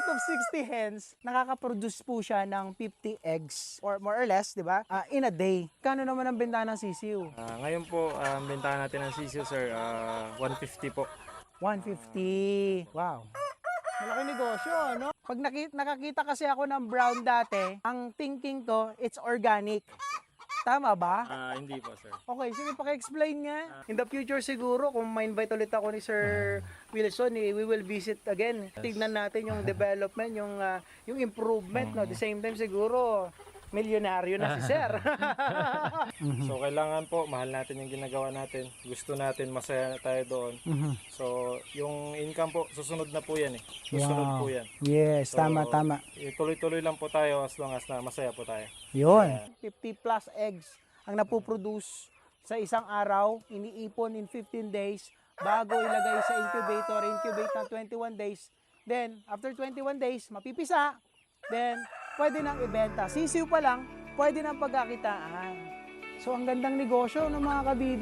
out of 60 hens, nakaka-produce po siya ng 50 eggs or more or less, di ba? In a day. Kano naman ang benta ng sisiw? Ngayon po, ang bentahan natin ng sisiyo, sir, 150 po. 150. Wow. Malaki negosyo, no? Pag nakakita kasi ako ng brown dati, ang thinking ko, it's organic. Tama ba? Hindi po, sir. Okay, sige, paki-explain nga. In the future siguro, kung ma-invite ulit ako ni Sir Wilson, we will visit again. Tignan natin yung development, yung improvement, no? At the same time siguro, milyonaryo na si Sir. So, kailangan po, mahal natin yung ginagawa natin. Gusto natin, masaya tayo doon. So, yung income po, susunod na po yan eh. Susunod po yan. Yes, So, tama. Tuloy-tuloy lang po tayo as long as na masaya po tayo. Yun. 50 plus eggs ang napoproduce sa isang araw, iniipon in 15 days, bago ilagay sa incubator, incubate ng 21 days. Then, after 21 days, mapipisa. Then, pwede nang ibenta. Sisiw pa lang, pwede nang pagkakitaan. So, ang gandang negosyo ng mga kabidyo.